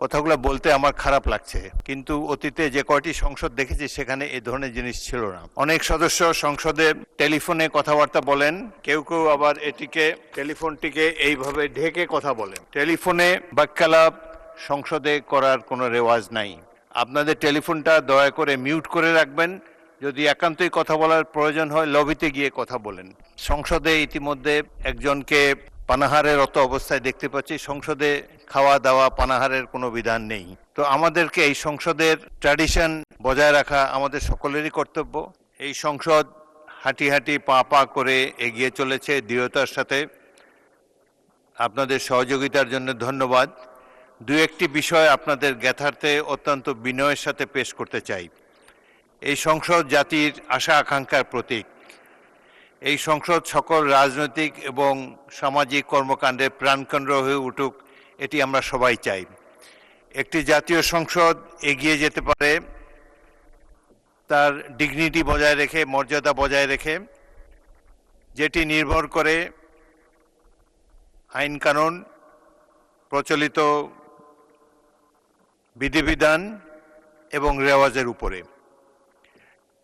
কথাগুলো বলতে আমার খারাপ লাগছে, কিন্তু অতীতে যে কয়টি সংসদ দেখেছি সেখানে এই ধরনের জিনিস ছিল না। অনেক সদস্য সংসদে টেলিফোনে কথাবার্তা বলেন, কেউ কেউ আবার টেলিফোনটিকে এইভাবে ঢেকে কথা বলেন। টেলিফোনে বাক্যালাপ সংসদে করার কোনো রেওয়াজ নাই। আপনাদের টেলিফোনটা দয়া করে মিউট করে রাখবেন। যদি একান্তই কথা বলার প্রয়োজন হয় লবিতে গিয়ে কথা বলেন। সংসদে ইতিমধ্যে একজনকে পানাহারেরত অবস্থায় দেখতে পাচ্ছি। সংসদে খাওয়া দাওয়া পানাহারের কোনো বিধান নেই। তো আমাদেরকে এই সংসদের ট্র্যাডিশন বজায় রাখা আমাদের সকলেরই কর্তব্য। এই সংসদ হাঁটি হাঁটি পা পা করে এগিয়ে চলেছে দৃঢ়তার সাথে। আপনাদের সহযোগিতার জন্য ধন্যবাদ। দু একটি বিষয় আপনাদের জ্ঞাতার্থে অত্যন্ত বিনয়ের সাথে পেশ করতে চাই। এই সংসদ জাতির আশা আকাঙ্ক্ষার প্রতীক। এই সংসদ সকল রাজনৈতিক এবং সামাজিক কর্মকাণ্ডের প্রাণকেন্দ্র হয়ে উঠুক, এটি আমরা সবাই চাই। একটি জাতীয় সংসদ এগিয়ে যেতে পারে তার ডিগনিটি বজায় রেখে, মর্যাদা বজায় রেখে, যেটি নির্ভর করে আইন কানুন, প্রচলিত বিধিবিধান এবং রেওয়াজের উপরে।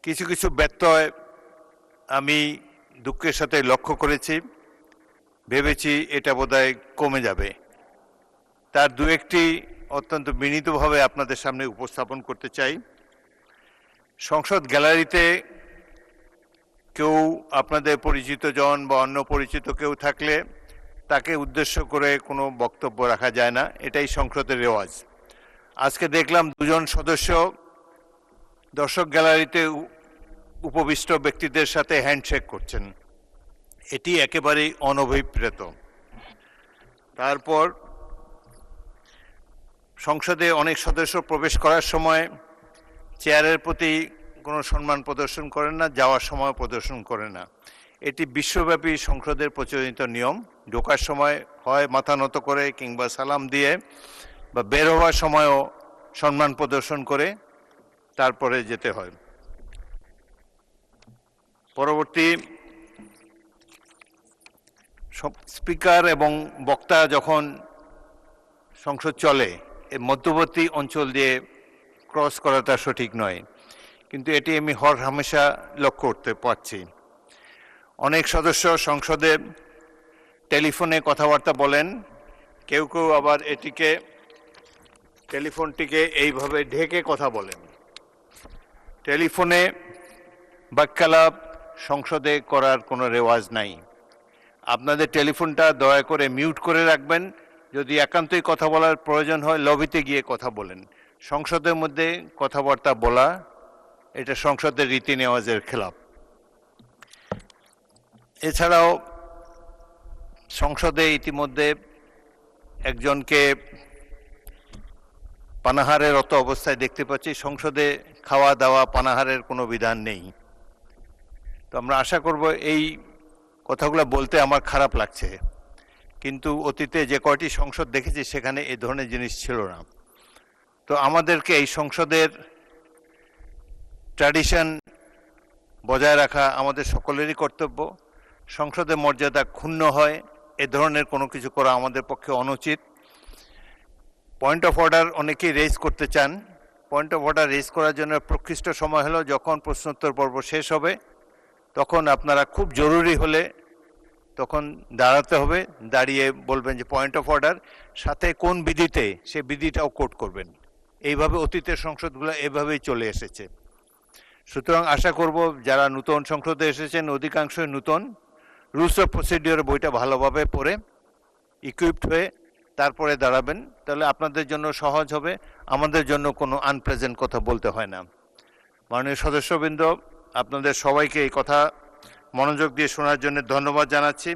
কিছু কিছু ব্যত্যয় আমি দুঃখের সাথে লক্ষ্য করেছি, ভেবেছি এটা বোধহয় কমে যাবে। তার দু একটি অত্যন্ত বিনীতভাবে আপনাদের সামনে উপস্থাপন করতে চাই। সংসদ গ্যালারিতে কেউ আপনাদের পরিচিত জন বা অন্য পরিচিত কেউ থাকলে তাকে উদ্দেশ্য করে কোনো বক্তব্য রাখা যায় না, এটাই সংসদের রেওয়াজ। আজকে দেখলাম দুজন সদস্য দর্শক গ্যালারিতে উপবিষ্ট ব্যক্তিদের সাথে হ্যান্ডশেক করছেন, এটি একেবারেই অনভিপ্রেত। তারপর সংসদে অনেক সদস্য প্রবেশ করার সময় চেয়ারের প্রতি কোনো সম্মান প্রদর্শন করেন না, যাওয়ার সময় প্রদর্শন করেন না। এটি বিশ্বব্যাপী সংসদের প্রচলিত নিয়ম। ঢোকার সময় হয় মাথা নত করে কিংবা সালাম দিয়ে, বা বের হওয়ার সময়ও সম্মান প্রদর্শন করে তারপরে যেতে হয়। পরবর্তী স্পিকার এবং বক্তা যখন সংসদ চলে, এই মধ্যবর্তী অঞ্চল দিয়ে ক্রস করাটা সঠিক নয়, কিন্তু এটি আমি হামেশা লক্ষ্য করতে পারছি। অনেক সদস্য সংসদে টেলিফোনে কথাবার্তা বলেন, কেউ কেউ আবার টেলিফোনটিকে এইভাবে ঢেকে কথা বলেন। টেলিফোনে বাক্যালাপ সংসদে করার কোনো রেওয়াজ নাই। আপনাদের টেলিফোনটা দয়া করে মিউট করে রাখবেন। যদি একান্তই কথা বলার প্রয়োজন হয় লবিতে গিয়ে কথা বলেন। সংসদের মধ্যে কথাবার্তা বলা এটা সংসদের রীতি নেওয়াজের খেলাপ। এছাড়াও সংসদে ইতিমধ্যে একজনকে পানাহারেরত অবস্থায় দেখতে পাচ্ছি। সংসদে খাওয়া দাওয়া পানাহারের কোনো বিধান নেই। তো আমরা আশা করব, এই কথাগুলো বলতে আমার খারাপ লাগছে, কিন্তু অতীতে যে কয়টি সংসদ দেখেছি সেখানে এই ধরনের জিনিস ছিল না। তো আমাদেরকে এই সংসদের ট্র্যাডিশন বজায় রাখা আমাদের সকলেরই কর্তব্য। সংসদের মর্যাদা ক্ষুণ্ণ হয় এ ধরনের কোনো কিছু করা আমাদের পক্ষে অনুচিত। পয়েন্ট অফ অর্ডার অনেকেই রেজ করতে চান। পয়েন্ট অফ অর্ডার রেজ করার জন্য প্রকৃষ্ট সময় হলো যখন প্রশ্নোত্তর পর্ব শেষ হবে, তখন আপনারা খুব জরুরি হলে তখন দাঁড়াতে হবে, দাঁড়িয়ে বলবেন যে পয়েন্ট অফ অর্ডার, সাথে কোন বিধিতে সে বিধিটাও কোট করবেন। এইভাবে অতীতের সংসদগুলো এভাবেই চলে এসেছে। সুতরাং আশা করব যারা নতুন সংসদে এসেছেন, অধিকাংশই নতুন, রুলস অফ প্রসিডিওর বইটা ভালোভাবে পড়ে ইকুইপড হয়ে তারপরে দাঁড়াবেন, তাহলে আপনাদের জন্য সহজ হবে, আমাদের জন্য কোনো আনপ্লেজেন্ট কথা বলতে হয় না। মাননীয় সদস্যবৃন্দ, আপনাদের সবাইকে এই কথা মনোযোগ দিয়ে শোনার জন্য ধন্যবাদ জানাচ্ছি।